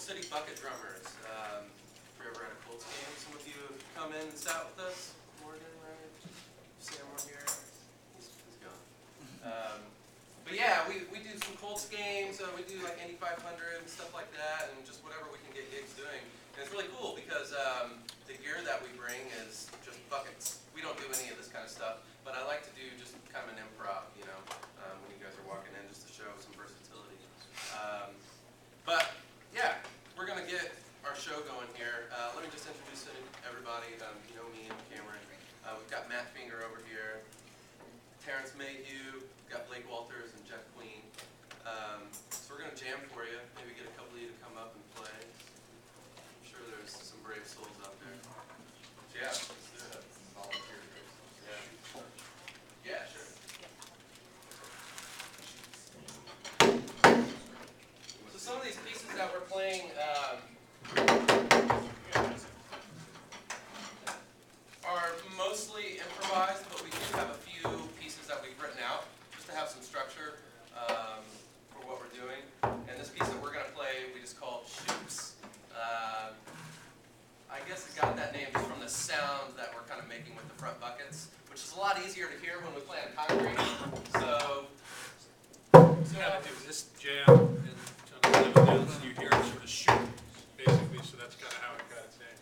City bucket drummers. If you're ever at a Colts game, some of you have come in and sat with us. Morgan, right? Sam over here. He's gone. But yeah, we do some Colts games. We do like Indy 500 and stuff like that, and just whatever we can get gigs doing. And it's really cool because the gear that we bring is just buckets. We don't do any of this kind of stuff, but I like to do just kind of an improv, you know, when you guys are walking in, just to show some versatility. But yeah, we're gonna get our show going here. Let me just introduce everybody. You know me and Cameron. We've got Matt Finger over here, Terrence Mayhew, we've got Blake Walters and Jeff Queen. So we're gonna jam for you. Maybe get a couple of you to come up and play. I'm sure there's some brave souls out there. So yeah, let's do it. Volunteer. Yeah. Yeah, sure. So some of these pieces that we're playing are mostly improvised, but we do have a few pieces that we've written out just to have some structure for what we're doing. And this piece that we're going to play, we just called Shoops. I guess it got that name just from the sound that we're kind of making with the front buckets, which is a lot easier to hear when we play on concrete. So you have to do this jam and kind of down, so you hear it sort of shoot, basically. So that's kind of how it got its name.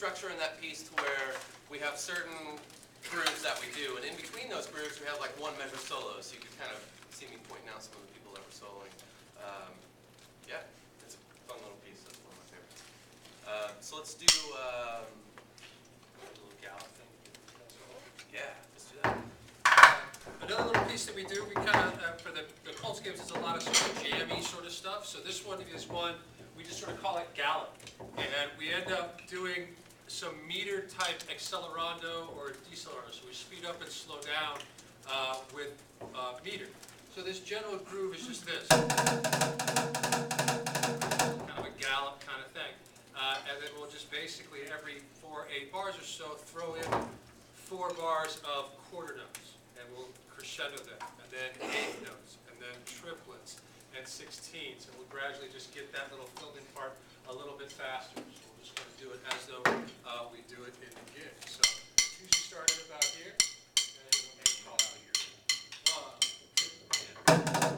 structure in that piece to where we have certain grooves that we do, and in between those grooves we have like one measure solo, so you can kind of see me pointing out some of the people that were soloing. Yeah, it's a fun little piece. That's one of my favorites. So let's do a little gallop thing. Yeah, let's do that. Another little piece that we do, we kind of, for the Colts games, is a lot of sort of jammy sort of stuff. So this one is one, we just sort of call it gallop. And we end up doing some meter type accelerando or decelerando. So we speed up and slow down with meter. So this general groove is just this, kind of a gallop kind of thing. And then we'll just basically every 4 or 8 bars or so throw in 4 bars of quarter notes, and we'll crescendo them, and then 8th notes, and then triplets and 16ths, and we'll gradually just get that little filled in part a little bit faster. So we're just going to do it as though we do it in the gig. So usually start at about here, and we'll make it out here. 1, 2, 3.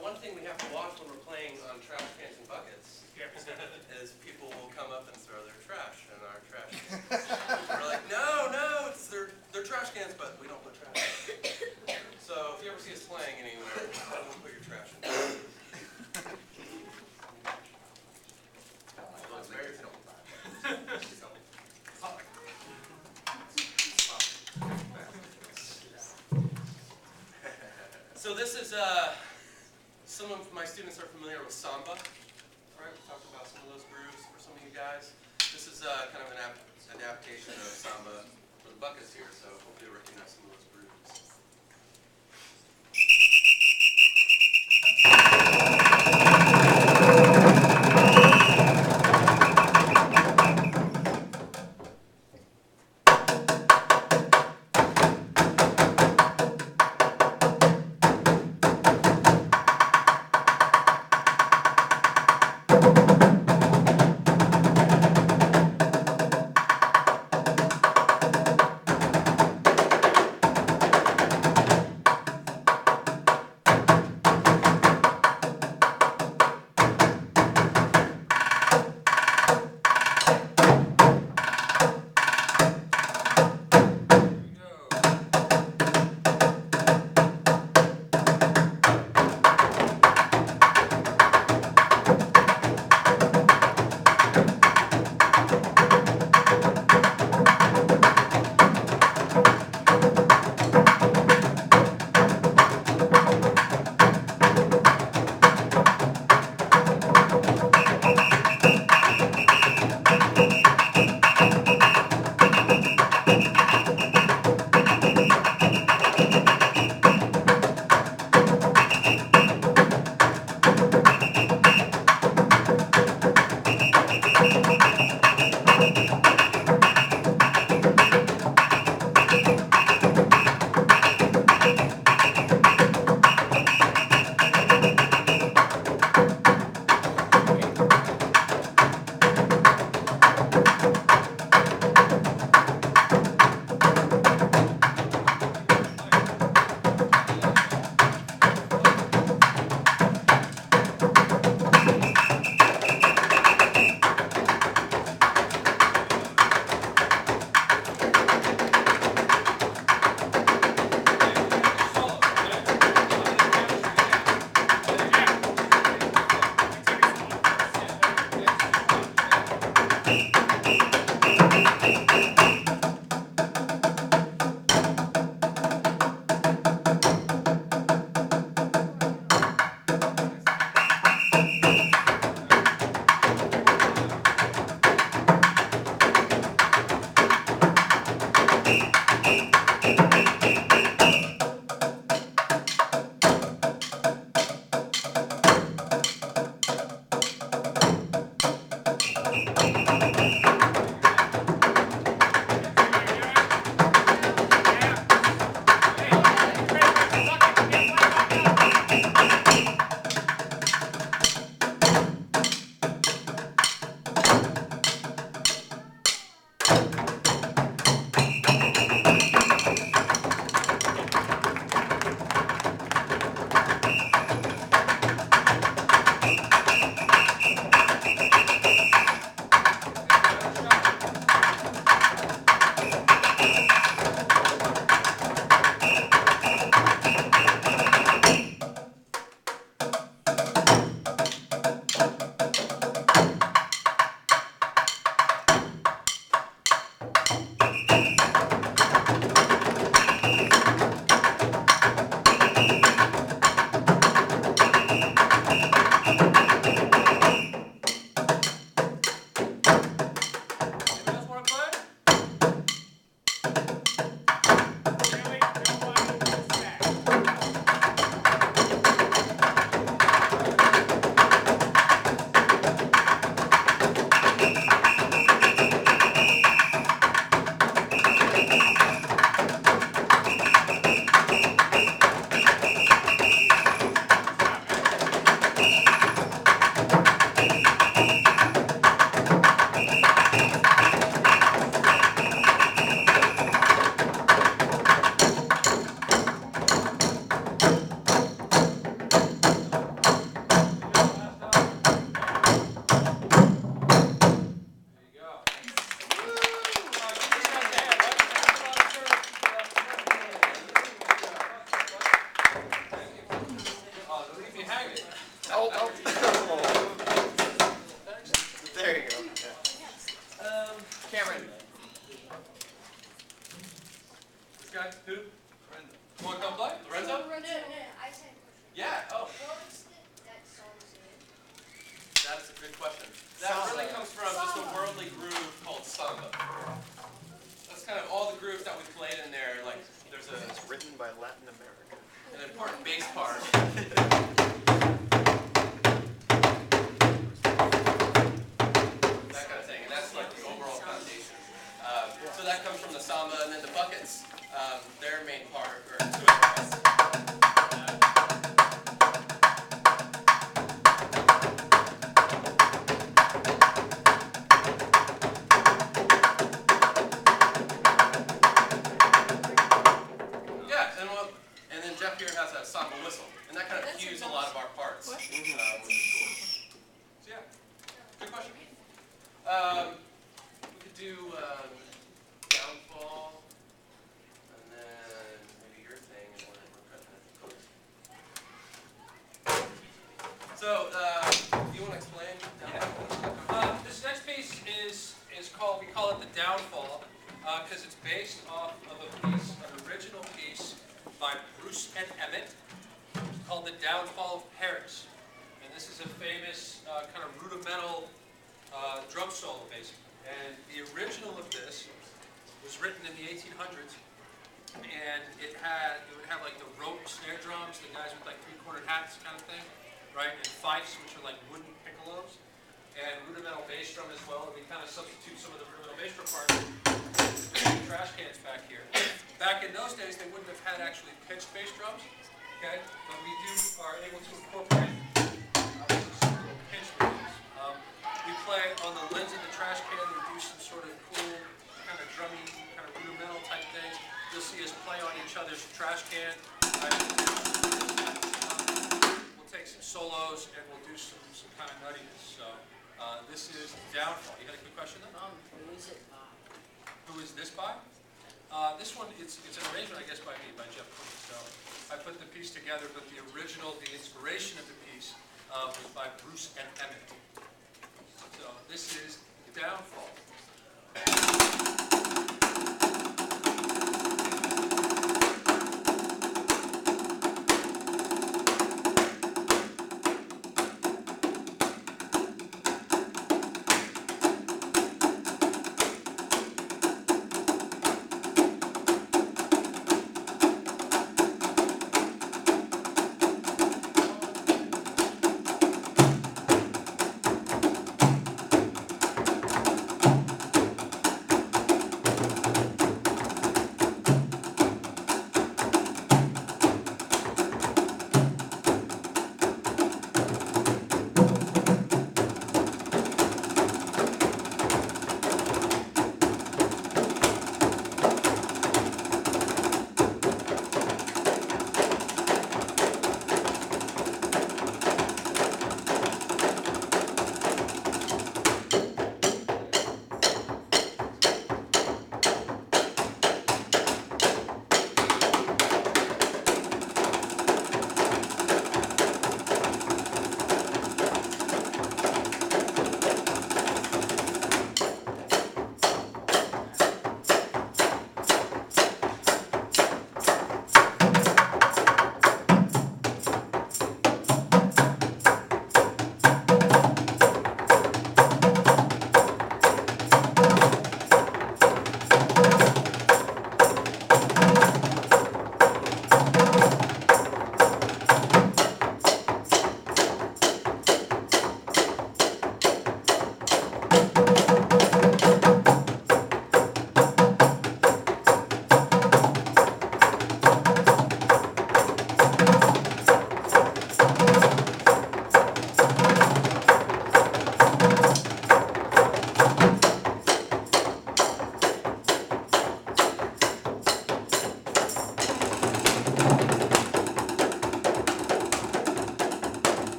One thing we have to watch when we're playing on trash cans and buckets is people will come up and throw their trash in our trash cans. We're like, no, they're trash cans, but we don't put trash in. So if you ever see us playing anywhere, don't put your trash in. So this is some of my students are familiar with samba, right? We talked about some of those grooves for some of you guys. This is kind of an adaptation of samba for the buckets here, so hopefully you'll recognize some of those grooves. Cameron. This guy? Who? Brenda. You want to come play? Lorenzo? No, I just had a question. Yeah. Oh, What's that song's in? that is a good question. That really comes from just a worldly groove called samba. That's kind of all the grooves that we played in there. Like, there's It's written by Latin America. an important bass part. That kind of thing. And that's like the overall foundation. So that comes from the samba, and then the buckets, their main part, or two of them. Yeah, and then Jeff here has a samba whistle, and that kind of cues a lot of our parts. Which is cool. So yeah, good question. We could do downfall, and then maybe your thing, and whatever. So, do you want to explain downfall? This next piece is called, we call it the Downfall, because it's based off of an original piece by Bruce and Emmett called The Downfall of Paris. And this is a famous kind of rudimental drum solo, basically. And the original of this was written in the 1800s, and it would have like the rope snare drums, the guys with like three-cornered hats kind of thing, right? And fifes, which are like wooden piccolos, and rudimental bass drum as well. And we kind of substitute some of the rudimental bass drum parts with trash cans back here. Back in those days, they wouldn't have had actually pitched bass drums, okay? But we are able to incorporate pitched basses. We play on the lids of the trash can. We do some sort of cool, kind of drummy, kind of rudimental type things. You'll see us play on each other's trash can. We'll take some solos and we'll do some kind of nuttiness. So this is Downfall. You got a good question then? Who is it by? Who is this by? This one, it's an arrangement, I guess, by me, by Jeff Quinn. So I put the piece together, but the original, the inspiration of the piece was by Bruce and Emmett. So this is Downfall.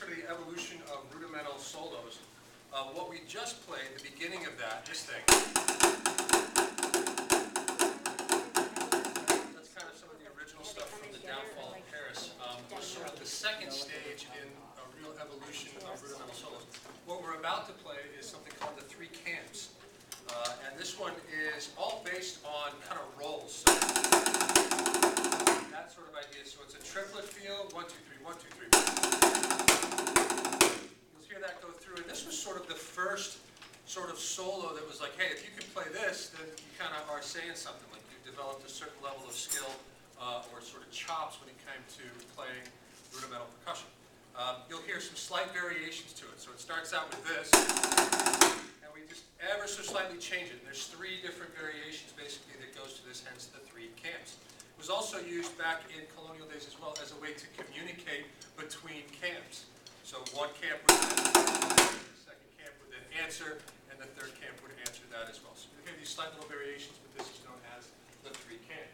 sort of the evolution of rudimental solos. What we just played, the beginning of that, this thing, that's kind of some of the original stuff from the downfall of Paris. Was sort of the second stage in a real evolution of rudimental solos. What we're about to play is something called the three camps. And this one is all based on kind of rolls. So that sort of idea. So it's a triplet feel, 1, 2, 3, 1, 2, 3. You'll hear that go through. And this was sort of the first sort of solo that was like, hey, if you can play this, then you kind of are saying something. Like you've developed a certain level of skill or sort of chops when it came to playing rudimental percussion. You'll hear some slight variations to it. So it starts out with this. And we just ever so slightly change it. And there's 3 different variations basically that goes to this, hence the 3 camps. It was also used back in colonial days as well as a way to communicate between camps. So one camp would then, the second camp would then answer, and the third camp would answer that as well. So you hear these slight little variations, but this is known as the 3 camps.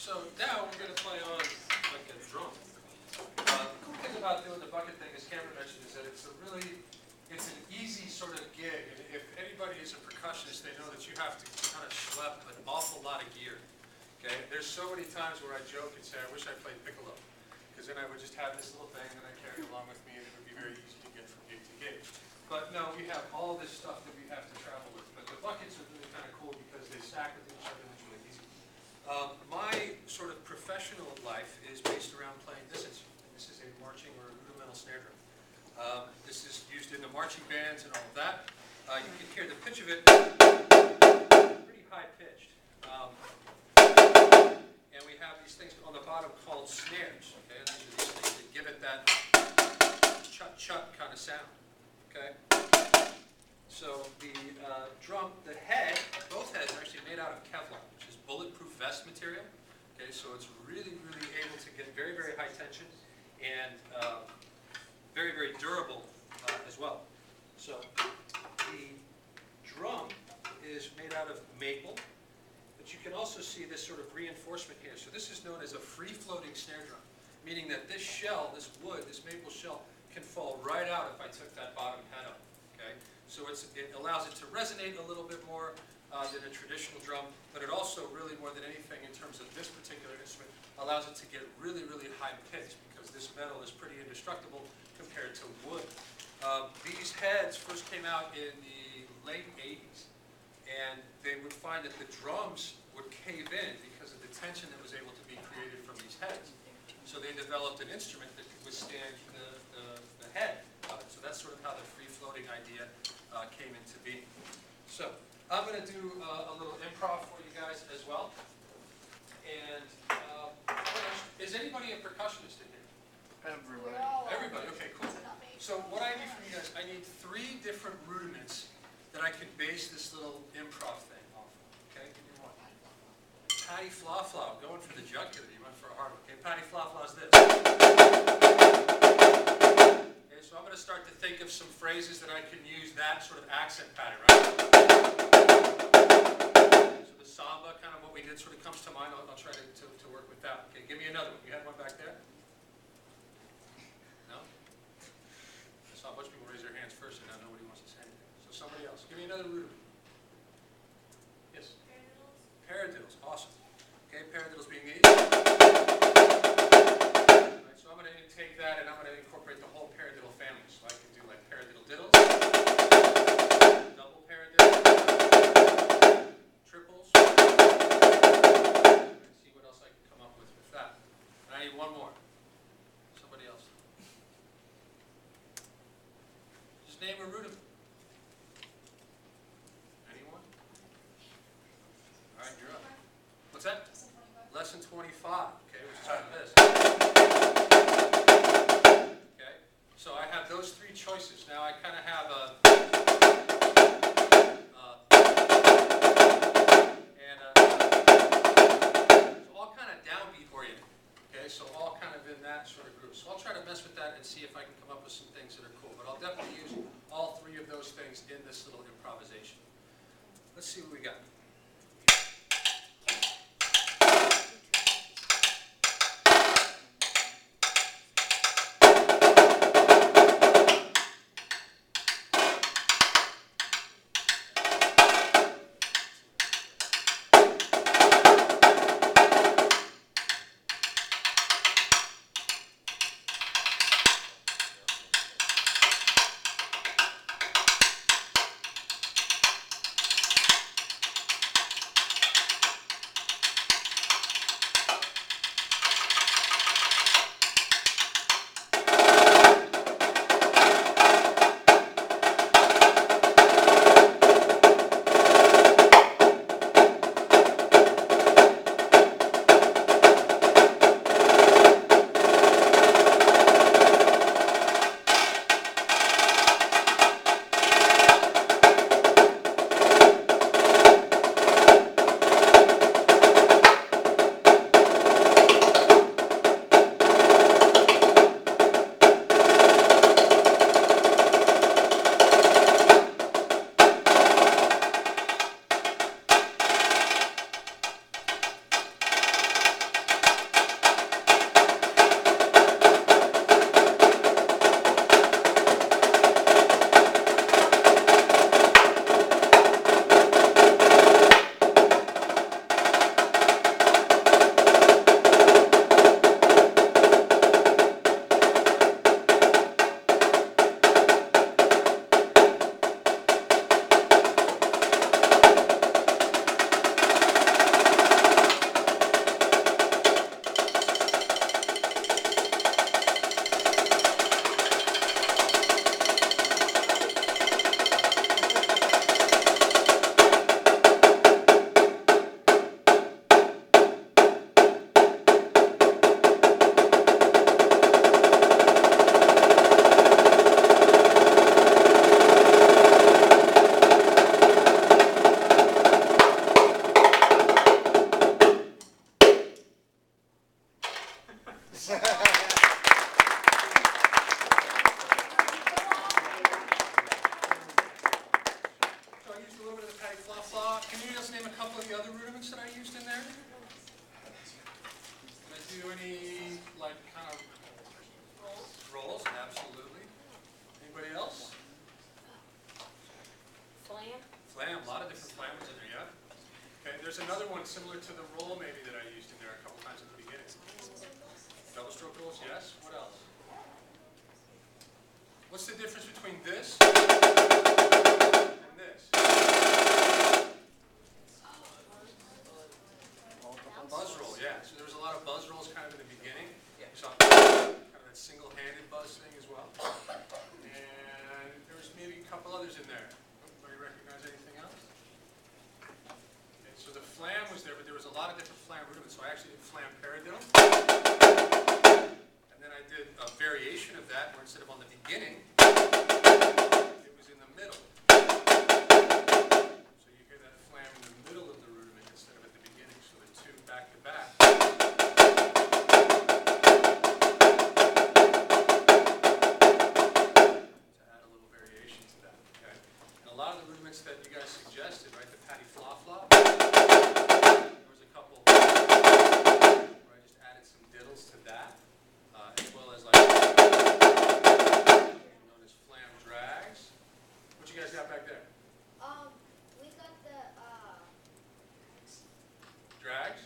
So now we're going to play on like a drum. The cool thing about doing the bucket thing, as Cameron mentioned, is that it's an easy sort of gig. And if anybody is a percussionist, they know that you have to kind of schlep an awful lot of gear. Okay? There's so many times where I joke and say, I wish I played piccolo, because then I would just have this little thing that I carry along with me, and it would be very easy to get from gig to gig. But no, we have all this stuff that we have to travel with. But the buckets are really kind of cool because they stack with each other, and it's really easy. My sort of professional life is based around playing this instrument. This is a marching or a rudimental snare drum. This is used in the marching bands and all of that. You can hear the pitch of it pretty high pitched. And we have these things on the bottom called snares. Okay? And these are these things that give it that chut-chut kind of sound. Okay? So the drum, the head, both heads are actually made out of Kevlar, which is bulletproof vest material. Okay, so it's really, really able to get very, very high tension and very, very durable as well. So the drum is made out of maple, but you can also see this sort of reinforcement here. So this is known as a free-floating snare drum, meaning that this shell, this wood, this maple shell, can fall right out if I took that bottom head up. Okay? So it allows it to resonate a little bit more than a traditional drum, but it also really, more than anything in terms of this particular instrument, allows it to get really, really high pitch because this metal is pretty indestructible compared to wood. These heads first came out in the late 80s, and they would find that the drums would cave in because of the tension that was able to be created from these heads. So they developed an instrument that could withstand the head of it. So that's sort of how the free-floating idea came into being. So I'm going to do a little improv for you guys as well. And is anybody a percussionist in here? Everybody. Everybody? Okay, cool. So what I need from you guys, I need 3 different rudiments that I can base this little improv thing off of. Okay, give me one. Patty Fla Fla, going for the jugular. You went for a hard one. Okay, Patty Fla Fla's this. Okay, so I'm going to start to think of some phrases that I can use that sort of accent pattern, right? So the samba, kind of what we did, sort of comes to mind. I'll try to work with that. Okay, give me another one. You had one back there? No? I saw a bunch of people raise their hands first, and now nobody wants to say anything. So somebody else. Give me another rudiment. Yes? Paradiddles. Paradiddles. Name a rudiment. Anyone? All right, you're up. What's that? Lesson 25. Okay, which time it is. Okay, so I have those three choices. Now I kind of have a all kind of downbeat oriented. Okay, so all kind of in that sort of group. So I'll try to mess with that and see if I can come up with some things that are cool. But I'll definitely use all three of those things in this little improvisation. Let's see what we got. Another one similar to the roll maybe that I used in there a couple times at the beginning. Double stroke rolls, yes. What else? What's the difference between this and this? Buzz roll, yeah. So there was a lot of buzz rolls kind of in the beginning. You saw kind of that single-handed buzz thing as well. And there was maybe a couple others in there. Anybody recognize anything else? So the flam was there, but there was a lot of different flam rudiments. So I actually did flam paradiddle. And then I did a variation of that where instead of on the beginning, it was in the middle. So you hear that flam in the middle of the rudiment instead of at the beginning. So the two back to back. To add a little variation to that. Okay? And a lot of the rudiments that you guys suggested, right, the patty fla fla. There was a couple where I just added some diddles to that, as well as like known as flam drags. What you guys got back there? We got the Drags?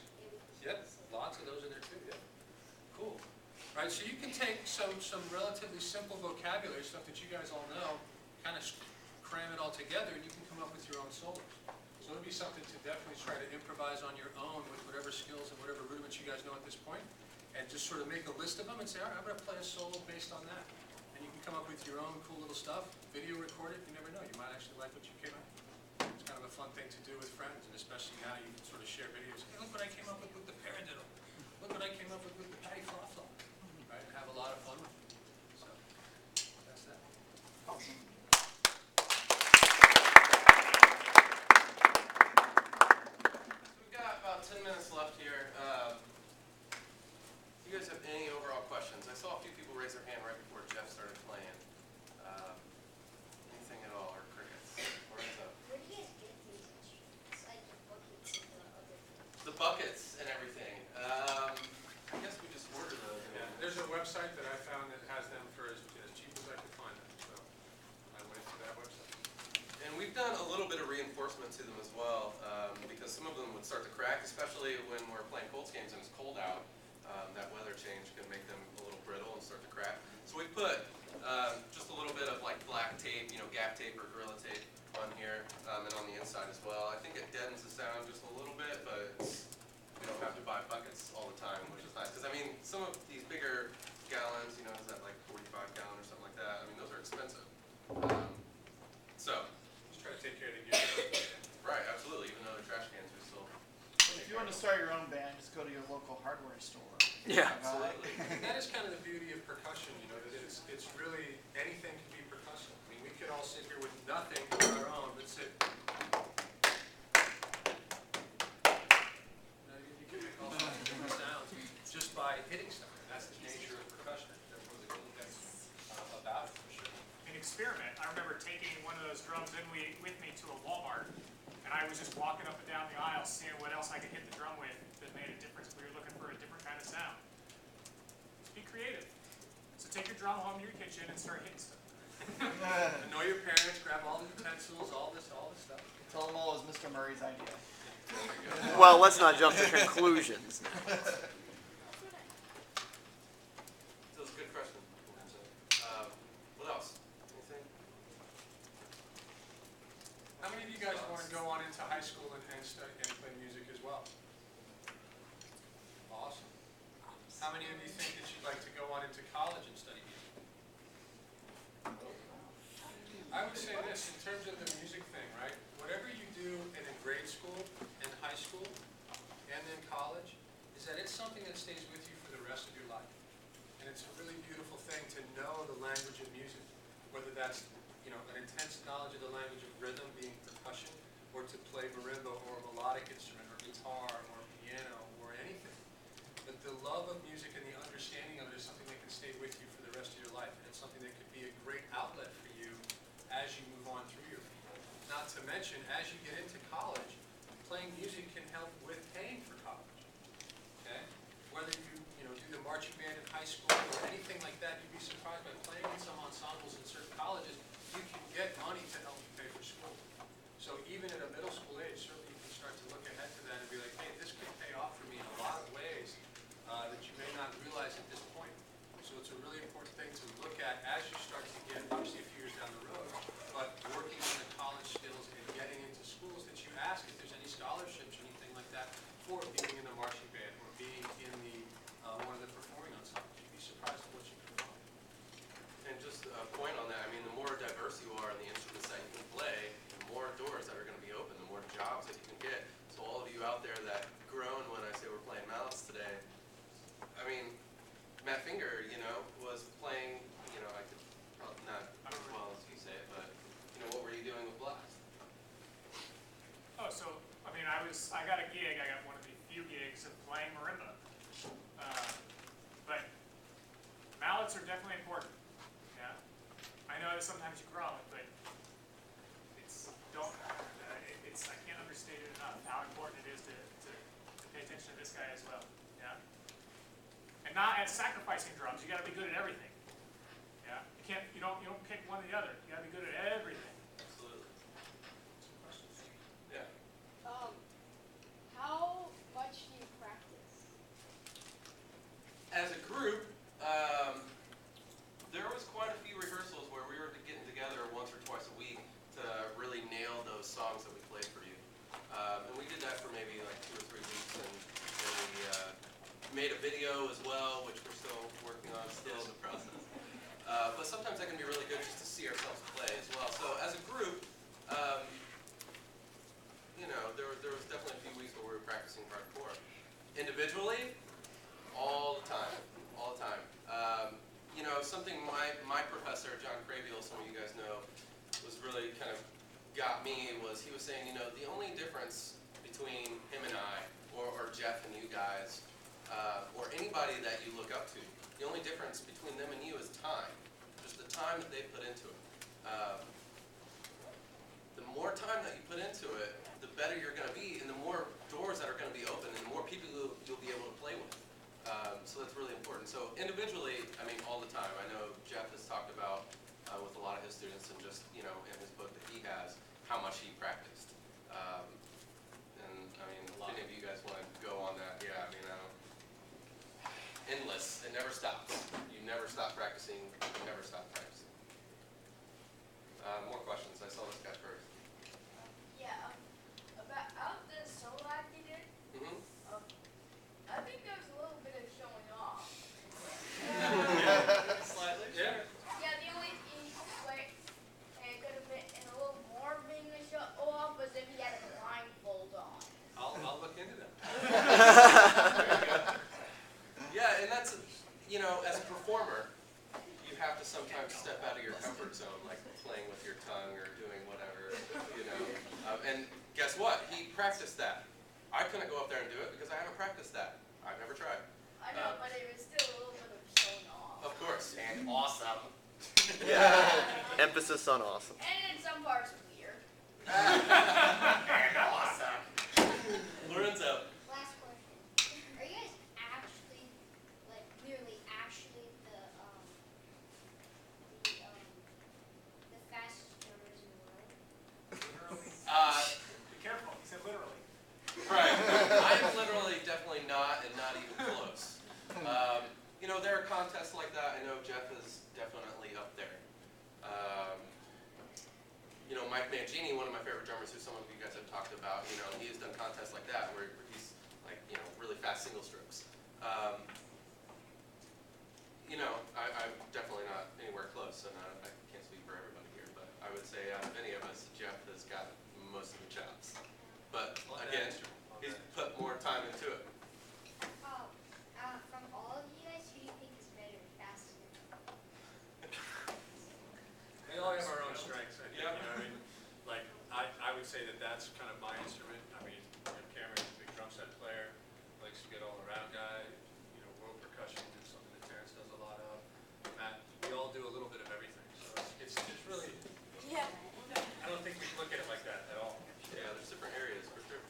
Yep, lots of those in there too. Yeah. Cool. Right, so you can take some relatively simple vocabulary, stuff that you guys all know, kind of cram it all together, and you can come up with your own solos. So it'll be something to definitely try to improvise on your own with whatever skills and whatever rudiments you guys know at this point, and just sort of make a list of them and say, all right, I'm going to play a solo based on that. And you can come up with your own cool little stuff, video record it, you never know, you might actually like what you came up with. It's kind of a fun thing to do with friends, and especially now you can sort of share videos. Hey, look what I came up with the paradiddle. Look what I came up with the patty fla-fla. Right, and have a lot of fun with it. So, that's that. Awesome. We've got about 10 minutes left here. Do you guys have any overall questions? I saw a few people raise their hand right before Jeff started playing. Anything at all, or crickets? Or what's up? Where do you guys get these instruments? Like the buckets and the other things? The buckets and everything. I guess we just order those. Yeah, there's a website that I found that has them for as cheap as I could find them, so I went to that website. And we've done a little bit of reinforcement to them as well, because some of them would start to crack, especially when we're playing Colts games and it's cold out. That weather change can make them a little brittle and start to crack. So we put just a little bit of like black tape, gap tape or Gorilla tape on here, and on the inside as well. I think it deadens the sound just a little bit, but we don't have to buy buckets all the time, which is nice. Because I mean, some of these bigger gallons, is that like 45 gallon or something like that? I mean, those are expensive. So, Just try to take care of the gear. right, absolutely. Even though they're trash cans, we still. If you want to start your own band, just go to your local hardware store. Yeah. Absolutely. That is kind of the beauty of percussion, that it's really, anything can be percussion. I mean, we could all sit here with nothing of our own, but sit. You can make all sorts of different sounds just by hitting something. That's the nature of percussion. That's one of the cool things about it, for sure. An experiment. I remember taking one of those drums with me to a Walmart, and I was just walking up and down the aisle, seeing what else I could hit the drum with that made a difference. We were looking for a different kind of sound. Just be creative. So take your drum home to your kitchen and start hitting stuff. Annoy your parents, grab all the utensils, all this stuff. Tell them all it was Mr. Murray's idea. Well, let's not jump to conclusions. So it's a good question. What else? Anything? How many of you guys want to go on into high school and study and play music as well? Awesome. How many of you think that you'd like to go on into college and study music? I would say this, in terms of the music thing, right? Whatever you do in grade school and high school and then college, is that it's something that stays with you for the rest of your life. And it's a really beautiful thing to know the language of music, whether that's an intense knowledge of the language of rhythm, being percussion, or to play marimba or a melodic instrument or guitar or piano or anything. But the love of music and the understanding of it is something that can stay with you for the rest of your life. And it's something that could be a great outlet for you as you move on through your life. Not to mention, as you get into college, playing music can help with paying for college. Okay? Whether you do the marching band in high school or anything like that, you'd be surprised by playing in some ensembles in certain colleges, you can get money to help you pay for school. So even at a middle school age, certainly you can start to look ahead to that and be like, hey, this could pay off for me in a lot of ways that you may not realize at this point. So it's a really important thing to look at as you start to get, obviously a few years down the road, but working on the college skills and getting into schools that you ask if there's any scholarships or anything like that for being in the marching band or being in the one of the performing ensembles. You'd be surprised at what you can find. And just a point on that, I mean, the more diverse you are in the instruments that you can play, the more doors that are going to be open, the more jobs that you can get. So all of you out there that groan when I say we're playing mallets today, I mean, Matt Finger, was playing, I could not as well as you say it, but, what were you doing with Blast? Oh, so, I got a gig. I got one of the few gigs of playing marimba. But mallets are definitely important. Yeah. I know that sometimes you groan, but I can't understate it enough how important it is to pay attention to this guy as well. Yeah. And not at sacrificing drums. You got to be good at everything. Yeah. You don't pick one or the other. You got to be good at everything. Absolutely. Yeah. How much do you practice? As a group, there was quite a few rehearsals where we were getting together once or twice a week to really nail those songs that we played for you. And we did that for maybe like 2 or 3 weeks, and then we made a video as well, which we're still working on, still in the process. But sometimes that can be really good see ourselves play as well. So as a group, there was definitely a few weeks where we were practicing hardcore. Individually, all the time. Something my professor, John Craviel, some of you guys know, was really kind of got me was he was saying, the only difference between him and I, or Jeff and you guys, or anybody that you look up to, the only difference between them and you is time. Just the time that they put into it. The more time that you put into it, the better you're going to be, and the more doors that are going to be open, and the more people you'll be able to play with. So that's really important. So individually, all the time. I know Jeff has talked about with a lot of his students, and just in his book that he has, how much he practiced. If any of you guys want to go on that, endless. It never stops. You never stop practicing. You never stop practicing. More questions. I saw this guy first. Yeah, about the solo act you did, I think there was a little bit of showing off. Slightly. Yeah. Yeah, the only thing where it could have been a little more being a show off was if he had a blindfold on. I'll look into that. There you go. Yeah, and that's, as a performer, you have to sometimes step out of your comfort zone, like playing with your tongue or doing whatever, and guess what? He practiced that. I couldn't go up there and do it because I haven't practiced that. I've never tried. I know, but it was still a little bit of showing off. Of course. And awesome. Yeah. Emphasis on awesome. And in some parts weird. And awesome. Lorenzo. Last question. Are you guys actually, really actually the fastest drummers in the world? Literally. Be careful, he said literally. Right. I'm literally definitely not, and not even close. There are contests like that. I know Jeff is definitely up there. Mike Mangini, one of my favorite drummers, who some of you guys have talked about, he has done contests like that where he's really fast single strokes. I'm definitely not anywhere close, and I can't speak for everybody here, but I would say out of any of us, Jeff has got most of the chops. But again, he's put more time into it. From all of you guys, who do you think is better, faster? We all have our own strengths, I think. Yeah. I would say that that's kind of my instrument. Cameron's a big drum set player, likes to get all around guy. World percussion is something that Terrence does a lot of. Matt, we all do a little bit of everything. So it's really, Yeah. I don't think we look at it like that at all. Yeah, there's different areas for sure.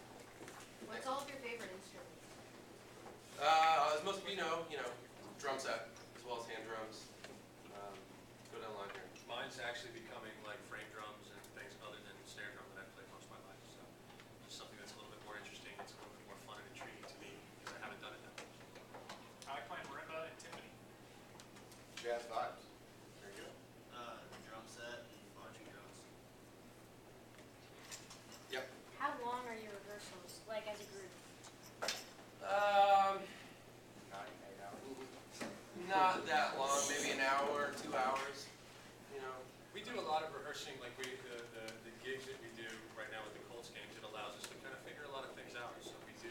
What's all of your favorite instruments? As most of you know, drum set as well as hand drums. Go down the line here. Mine's actually becoming like frame drums and things other than snare drum that I've played most of my life. So just something that's a little bit more interesting. It's a little bit more fun and intriguing to me because I haven't done it that much. I like playing marimba and timpani. Jazz vibes. There you go. Drum set and marching drums. Yep. How long are your rehearsals, as a group? Not that long, maybe an hour, 2 hours. We do a lot of rehearsing, the gigs that we do right now with the Colts games, it allows us to kind of figure a lot of things out. So we do,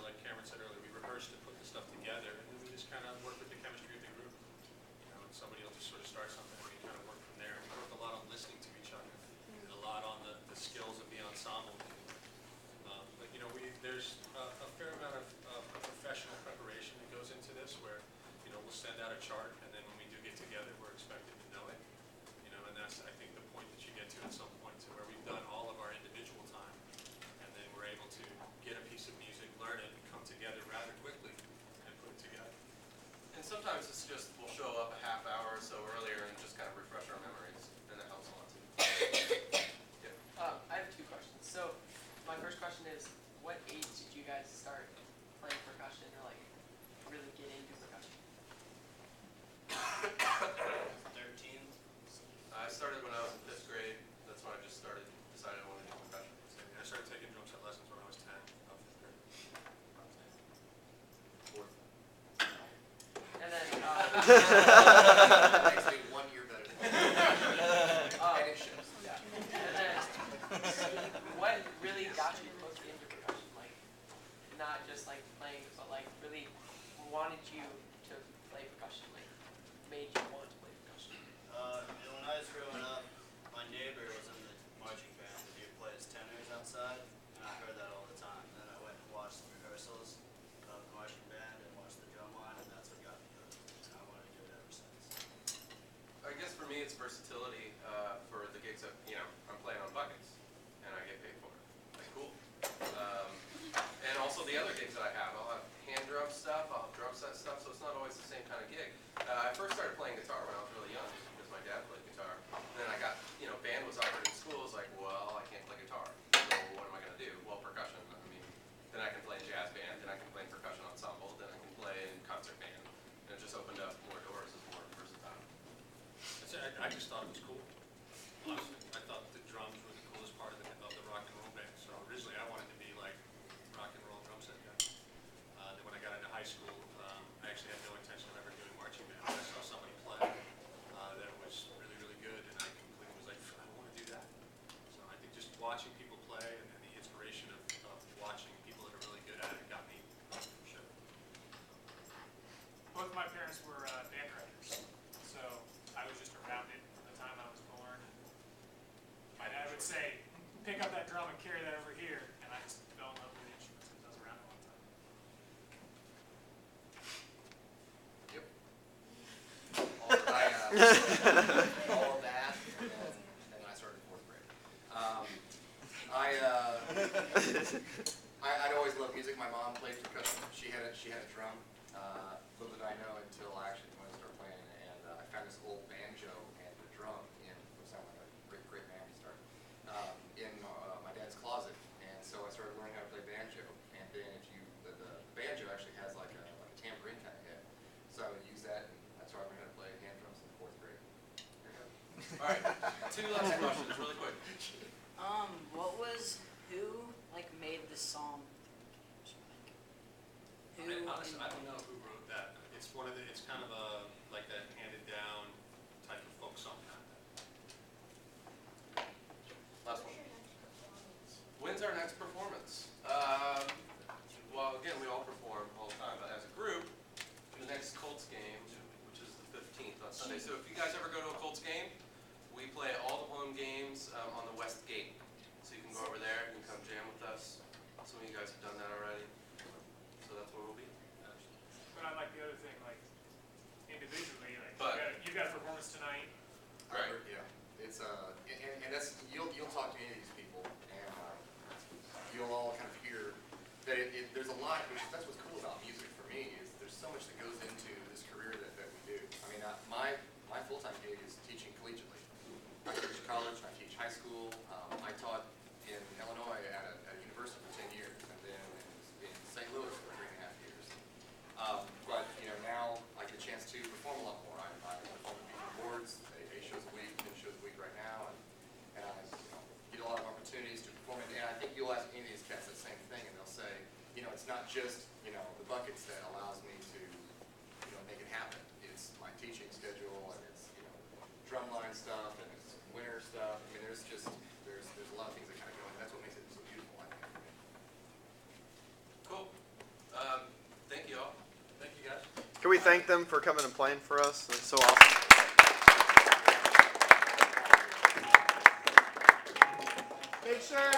like Cameron said earlier, we rehearse to put the stuff together, and then we just kind of work with the chemistry of the group. And somebody will just sort of start something, and we kind of work from there. We work a lot on listening to each other, and a lot on the skills of the ensemble. There's a fair amount of professional preparation that goes into this, where we'll send out a chart, and then when we do get together, we're expected to know it. And that's, I think, the point that you get to at some point, to where we've done all of our individual time, and then we're able to get a piece of music, learn it, and come together rather quickly and put it together. And sometimes it's just we'll show up a half hour or so earlier and just kind of refresh our memories, and that helps a lot too. I have two questions. So my first question is, what age did you guys start playing percussion or really get into percussion? 13. I started when I was in 5th grade. That's when I just decided I wanted to do percussion. I started taking drum set lessons when I was 10, about 5th grade. Fourth. And then, Makes me 1 year better than it's versatility for the gigs that, I'm playing on buckets and I get paid for it. Like, cool. And also the other gigs that I have, I'll have hand drum stuff, I'll have drum set stuff, so it's not always the same kind of gig. I first started playing guitar when I was really young because my dad played guitar. And then I got, band was offered in school. I was like, well, I can't play guitar, so what am I going to do? Well, percussion. I mean, then I can play in jazz band, then I can play in percussion ensemble, then I can play in concert band. And it just opened up more doors, it's more versatile. I just thought it was cool. Honestly, I thought the drums were the coolest part of the rock and roll band. So originally I wanted to be like rock and roll drum set guy. Then when I got into high school, I actually had no intention of ever doing marching band. I saw somebody play that was really, really good, and I completely was like, I want to do that. So I think just watching people play and the inspiration of watching people that are really good at it got me for sure. Both my parents were band directors, so I was just around it from the time I was born. And my dad would say, pick up that drum and carry that over here, and I just fell in love with instruments because I was around it all the time. Yep. All of that, and then I started fourth grade. I'd always loved music. My mom played percussion. She had a drum. Little did I know until I actually wanted to start playing, and I found this old banjo and the drum in what sounded like a great band to start in my dad's closet, and so I started learning how to play banjo. And then the banjo actually has like a tambourine kind of head, so I would use that, and that's how I learned how to play hand drums in fourth grade. There you go. All right, 2 last questions, really quick. Who made the song? Honestly, I don't know who wrote that. It's kind of like a handed down type of folk song kind of thing. Last one. When's our next performance? Well, again, we all perform all the time, but as a group, the next Colts game, which is the 15th on Sunday. So if you guys ever go to a Colts game, we play all the home games on the West Gate. So you can go over there, you can come jam with us. Some of you guys have done that already. So that's where we'll be. But I like the other thing, individually, But- you've got a performance tonight. Right. Yeah. It's and that's you'll talk to any of these people, and you'll all kind of hear that there's a lot. That's what's cool about music for me is there's so much that goes into this career that we do. I mean, my full-time gig is teaching collegiately. I teach college, I teach high school. I taught in Illinois at a university for 10 years, and then in St. Louis for 3.5 years. But now I get a chance to perform a lot more. I perform at big boards, 8 shows a week, 10 shows a week right now, and I get a lot of opportunities to perform. And I think you'll ask any of these cats the same thing, and they'll say, it's not just the buckets that allows me to make it happen. It's my teaching schedule, and it's drumline stuff, and it's winter stuff. I mean, there's a lot of things that kind of go in. That's what makes it so beautiful, I think. Cool. Thank you all. Thank you guys. Can we thank them for coming and playing for us? It's so awesome. Make sure